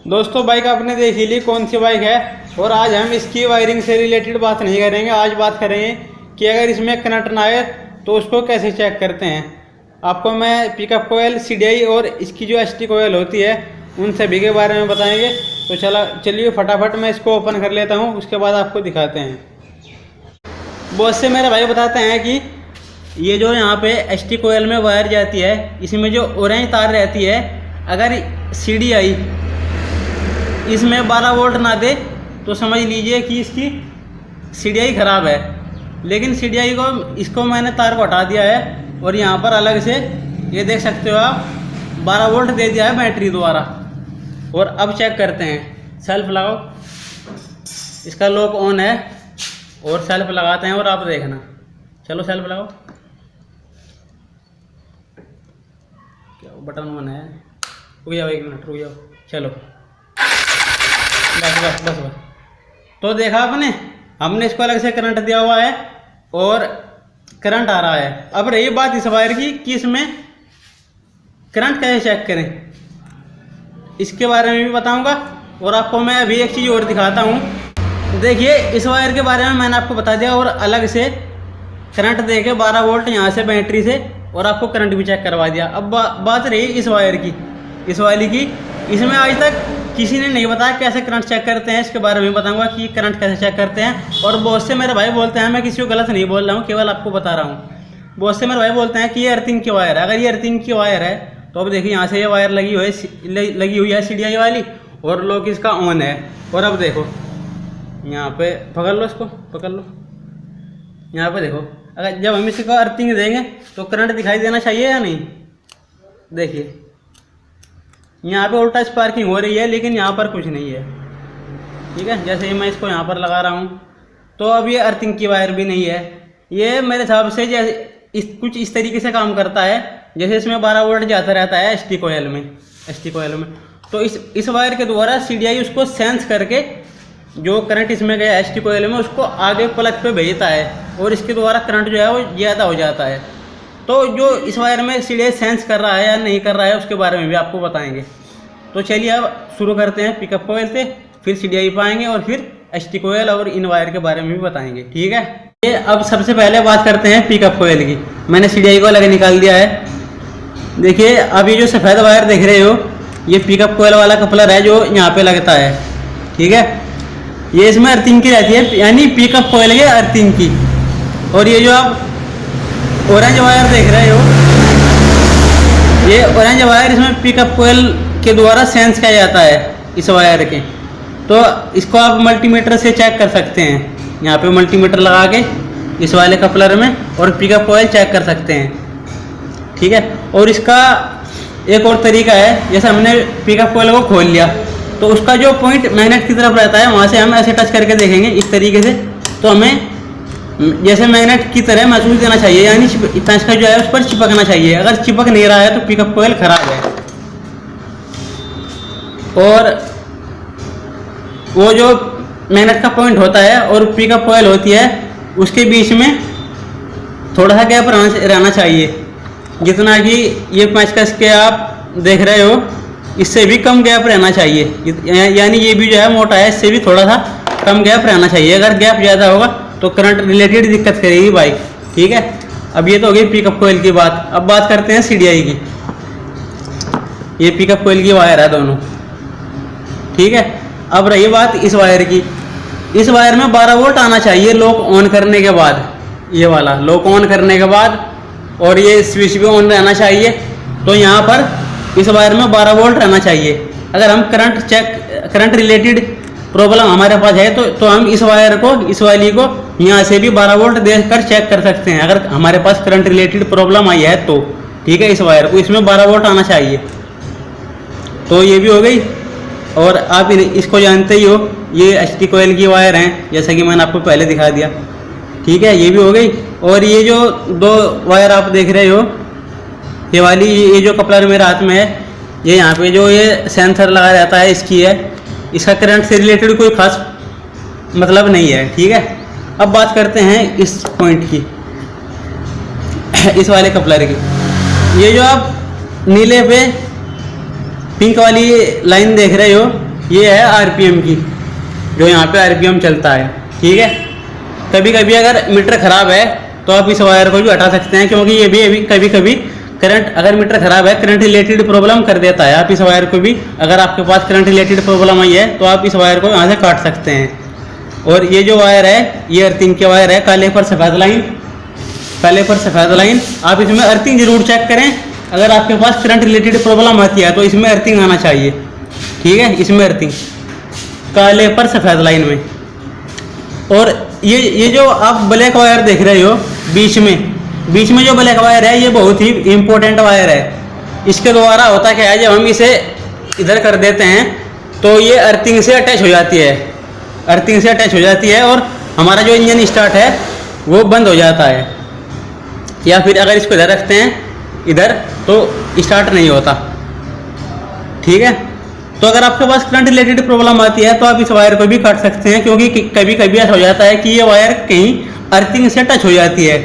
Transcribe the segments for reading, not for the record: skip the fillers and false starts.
दोस्तों बाइक आपने देख ही ली कौन सी बाइक है, और आज हम इसकी वायरिंग से रिलेटेड बात नहीं करेंगे। आज बात करेंगे कि अगर इसमें करंट ना आए तो उसको कैसे चेक करते हैं। आपको मैं पिकअप कोयल, CDI और इसकी जो ST कोयल होती है उन सभी के बारे में बताएंगे। तो चलिए फटाफट मैं इसको ओपन कर लेता हूँ, उसके बाद आपको दिखाते हैं। बहुत से मेरे भाई बताते हैं कि ये जो यहाँ पे ST कोयल में वायर जाती है, इसमें जो ऑरेंज तार रहती है, अगर CDI इसमें 12 वोल्ट ना दे तो समझ लीजिए कि इसकी CDI ख़राब है। लेकिन CDI को इसको मैंने तार को हटा दिया है और यहाँ पर अलग से ये देख सकते हो आप 12 वोल्ट दे दिया है बैटरी द्वारा। और अब चेक करते हैं। सेल्फ लगाओ, इसका लॉक ऑन है और सेल्फ लगाते हैं और आप देखना। चलो सेल्फ लगाओ, क्या बटन ऑन है? रुक जाओ 1 मिनट, रुक जाओ। चलो बस बस बस बस। तो देखा आपने, हमने इसको अलग से करंट दिया हुआ है और करंट आ रहा है। अब रही बात इस वायर की कि इसमें करंट कैसे चेक करें, इसके बारे में भी बताऊंगा। और आपको मैं अभी एक चीज़ और दिखाता हूँ। देखिए इस वायर के बारे में मैंने आपको बता दिया और अलग से करंट दे के 12 वोल्ट यहाँ से बैटरी से, और आपको करंट भी चेक करवा दिया। अब बात रही इस वायर की, इस वाली की। इसमें आज तक किसी ने नहीं बताया कैसे करंट चेक करते हैं। इसके बारे में बताऊंगा कि करंट कैसे चेक करते हैं। और बहुत से मेरे भाई बोलते हैं, मैं किसी को गलत नहीं बोल रहा हूँ, केवल आपको बता रहा हूँ। बहुत से मेरे भाई बोलते हैं कि ये अर्थिंग की वायर है। अगर ये अर्थिंग की वायर है तो अब देखिए यहाँ से ये वायर लगी हुई है CDI वाली, और लॉक इसका ऑन है। और अब देखो यहाँ पे पकड़ लो, इसको पकड़ लो। यहाँ पे देखो, अगर जब हम इसको अर्थिंग देंगे तो करंट दिखाई देना चाहिए या नहीं? देखिए यहाँ पे उल्टा स्पार्किंग हो रही है, लेकिन यहाँ पर कुछ नहीं है। ठीक है, जैसे ही मैं इसको यहाँ पर लगा रहा हूँ तो अब ये अर्थिंग की वायर भी नहीं है। ये मेरे हिसाब से जैसे कुछ इस तरीके से काम करता है, जैसे इसमें 12 वोल्ट जाता रहता है ST कोयल में। तो इस वायर के द्वारा CDI उसको सेंस करके जो करंट इसमें गया ST कोयल में उसको आगे प्लग पे भेजता है, और इसके द्वारा करंट जो है वो ज़्यादा हो जाता है। तो जो इस वायर में CDI सेंस कर रहा है या नहीं कर रहा है उसके बारे में भी आपको बताएंगे। तो चलिए अब शुरू करते हैं पिकअप कोयल से, फिर CDI पाएंगे और फिर ST कोयल और इन वायर के बारे में भी बताएंगे। ठीक है, ये अब सबसे पहले बात करते हैं पिकअप कोयल की। मैंने CDI को अलग निकाल दिया है। देखिए अब ये जो सफ़ेद वायर देख रहे हो, ये पिकअप कोयल वाला कपलर है जो यहाँ पे लगता है। ठीक है, ये इसमें अर्थिंग की रहती है, यानी पिकअप कोयल के अर्थिंग की। और ये जो आप ऑरेंज वायर देख रहे हो, ये ऑरेंज वायर इसमें पिकअप कोयल के द्वारा सेंस किया जाता है इस वायर के। तो इसको आप मल्टीमीटर से चेक कर सकते हैं। यहाँ पे मल्टीमीटर लगा के इस वाले कपलर में और पिकअप कोयल चेक कर सकते हैं। ठीक है, और इसका एक और तरीका है, जैसे हमने पिकअप कोयल को खोल लिया तो उसका जो पॉइंट मैग्नेट की तरफ रहता है वहाँ से हम ऐसे टच करके देखेंगे इस तरीके से, तो हमें जैसे मैग्नेट की तरह महसूस देना चाहिए, यानी इतना इसका जो है उस पर चिपकना चाहिए। अगर चिपक नहीं रहा है तो पिकअप कोयल खराब है। और वो जो मैग्नेट का पॉइंट होता है और पिकअप कोयल होती है उसके बीच में थोड़ा सा गैप रहना चाहिए, जितना कि ये पेचकस के आप देख रहे हो इससे भी कम गैप रहना चाहिए। यानी ये भी जो है मोटा है, इससे भी थोड़ा सा कम गैप रहना चाहिए। अगर गैप ज़्यादा होगा तो करंट रिलेटेड दिक्कत करेगी बाइक। ठीक है, अब ये तो हो गई पिकअप कोयल की बात। अब बात करते हैं CDI की। ये पिकअप कोयल की वायर है दोनों। ठीक है, अब रही बात इस वायर की। इस वायर में 12 वोल्ट आना चाहिए लॉक ऑन करने के बाद, ये वाला लॉक ऑन करने के बाद, और ये स्विच भी ऑन रहना चाहिए। तो यहाँ पर इस वायर में 12 वोल्ट रहना चाहिए। अगर हम करंट रिलेटेड प्रॉब्लम हमारे पास है तो हम इस वायर को, इस वाली को यहाँ से भी 12 वोल्ट देकर चेक कर सकते हैं, अगर हमारे पास करंट रिलेटेड प्रॉब्लम आई है तो। ठीक है, इस वायर को इसमें 12 वोल्ट आना चाहिए। तो ये भी हो गई। और आप इसको जानते ही हो, ये ST कोयल की वायर हैं, जैसा कि मैंने आपको पहले दिखा दिया। ठीक है, ये भी हो गई। और ये जो 2 वायर आप देख रहे हो, ये वाली, ये जो कपलर मेरे हाथ में है, ये यहाँ पे जो ये सेंसर लगा रहता है इसकी है। इसका करंट से रिलेटेड कोई खास मतलब नहीं है। ठीक है, अब बात करते हैं इस पॉइंट की, इस वाले कपलर की। ये जो आप नीले पे पिंक वाली लाइन देख रहे हो, ये है आरपीएम की, जो यहाँ पे आरपीएम चलता है, ठीक है। कभी कभी अगर मीटर ख़राब है तो आप इस वायर को भी हटा सकते हैं, क्योंकि ये भी कभी कभी करंट, अगर मीटर ख़राब है करंट रिलेटेड प्रॉब्लम कर देता है। आप इस वायर को भी, अगर आपके पास करंट रिलेटेड प्रॉब्लम आई है तो आप इस वायर को यहाँ से काट सकते हैं। और ये जो वायर है ये अर्थिंग के वायर है, काले पर सफ़ेद लाइन, काले पर सफ़ेद लाइन। आप इसमें अर्थिंग जरूर चेक करें। अगर आपके पास करंट रिलेटेड प्रॉब्लम आती है तो इसमें अर्थिंग आना चाहिए, ठीक है। इसमें अर्थिंग काले पर सफ़ेद लाइन में। और ये जो आप ब्लैक वायर देख रहे हो बीच में जो ब्लैक वायर है, ये बहुत ही इम्पोर्टेंट वायर है। इसके द्वारा होता क्या है, जब हम इसे इधर कर देते हैं तो ये अर्थिंग से अटैच हो जाती है, अर्थिंग से अटैच हो जाती है और हमारा जो इंजन स्टार्ट है वो बंद हो जाता है। या फिर अगर इसको इधर रखते हैं इधर तो स्टार्ट नहीं होता, ठीक है। तो अगर आपके पास करंट रिलेटेड प्रॉब्लम आती है तो आप इस वायर को भी काट सकते हैं, क्योंकि कभी कभी ऐसा हो जाता है कि ये वायर कहीं अर्थिंग से टच हो जाती है,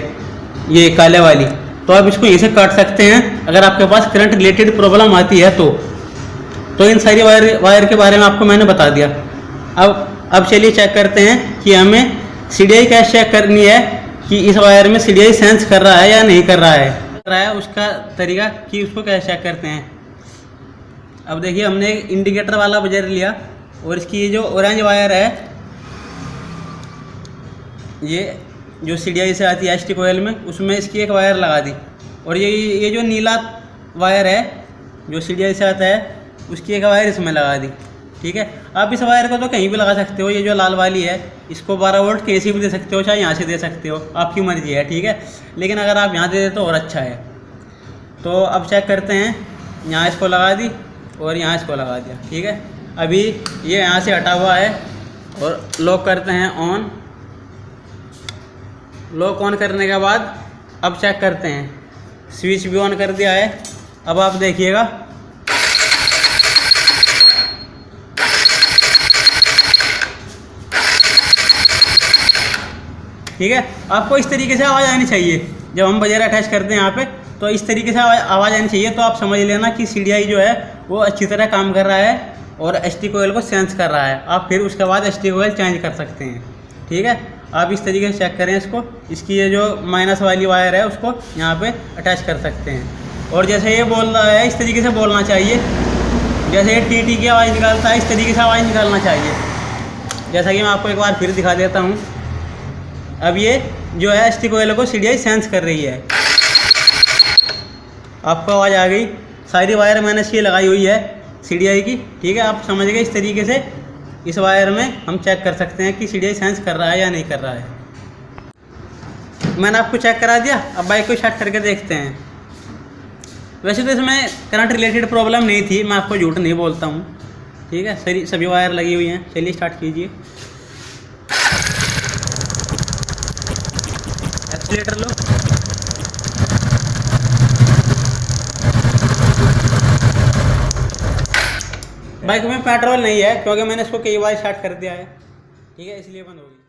ये काले वाली, तो आप इसको यहीं से काट सकते हैं अगर आपके पास करंट रिलेटेड प्रॉब्लम आती है तो इन सारी वायर के बारे में आपको मैंने बता दिया। अब चलिए चेक करते हैं कि हमें सीडीआई कैसे चेक करनी है, कि इस वायर में सीडीआई सेंस कर रहा है या नहीं कर रहा है उसका तरीका कि उसको कैसे चेक करते हैं। अब देखिए, हमने इंडिकेटर वाला बजर लिया और इसकी ये जो ऑरेंज वायर है, ये जो सीडीआई से आती है एसटी कोयल में, उसमें इसकी एक वायर लगा दी। और ये जो नीला वायर है जो सीडीआई से आता है, उसकी एक वायर इसमें लगा दी, ठीक है। आप इस वायर को तो कहीं भी लगा सकते हो। ये जो लाल वाली है इसको 12 वोल्ट कैसे भी दे सकते हो, चाहे यहाँ से दे सकते हो, आपकी मर्जी है, ठीक है। लेकिन अगर आप यहाँ दे देते तो और अच्छा है। तो अब चेक करते हैं, यहाँ इसको लगा दी और यहाँ इसको लगा दिया, ठीक है। अभी ये यहाँ से हटा हुआ है और लॉक करते हैं ऑन। लॉक ऑन करने के बाद अब चेक करते हैं, स्विच भी ऑन कर दिया है। अब आप देखिएगा, ठीक है। आपको इस तरीके से आवाज़ आनी चाहिए जब हम बजर अटैच करते हैं यहाँ पे, तो इस तरीके से आवाज़ आनी चाहिए। तो आप समझ लेना कि सीडीआई जो है वो अच्छी तरह काम कर रहा है और एसटी कोयल को सेंस कर रहा है। आप फिर उसके बाद एसटी कोयल चेंज कर सकते हैं, ठीक है। आप इस तरीके से चेक करें इसको। इसकी ये जो माइनस वाली वायर है उसको यहाँ पे अटैच कर सकते हैं। और जैसे ये बोल रहा है इस तरीके से बोलना चाहिए, जैसे ये टी की आवाज़ निकालता है इस तरीके से आवाज़ निकालना चाहिए। जैसा कि मैं आपको एक बार फिर दिखा देता हूँ। अब ये जो है एसटी कोयल को सीडीआई सेंस कर रही है। आपको आवाज़ आ गई। सारी वायर मैंने इसकी लगाई हुई है सीडीआई की, ठीक है। आप समझ गए। इस तरीके से इस वायर में हम चेक कर सकते हैं कि सीडीआई सेंस कर रहा है या नहीं कर रहा है। मैंने आपको चेक करा दिया। अब बाइक को स्टार्ट करके देखते हैं। वैसे तो इसमें करंट रिलेटेड प्रॉब्लम नहीं थी, मैं आपको झूठ नहीं बोलता हूँ, ठीक है। सभी वायर लगी हुई हैं। चलिए स्टार्ट कीजिए। एक्सीलेटर लो। बाइक में पेट्रोल नहीं है क्योंकि मैंने इसको कई बार स्टार्ट कर दिया है, ठीक है, इसलिए बंद होगी।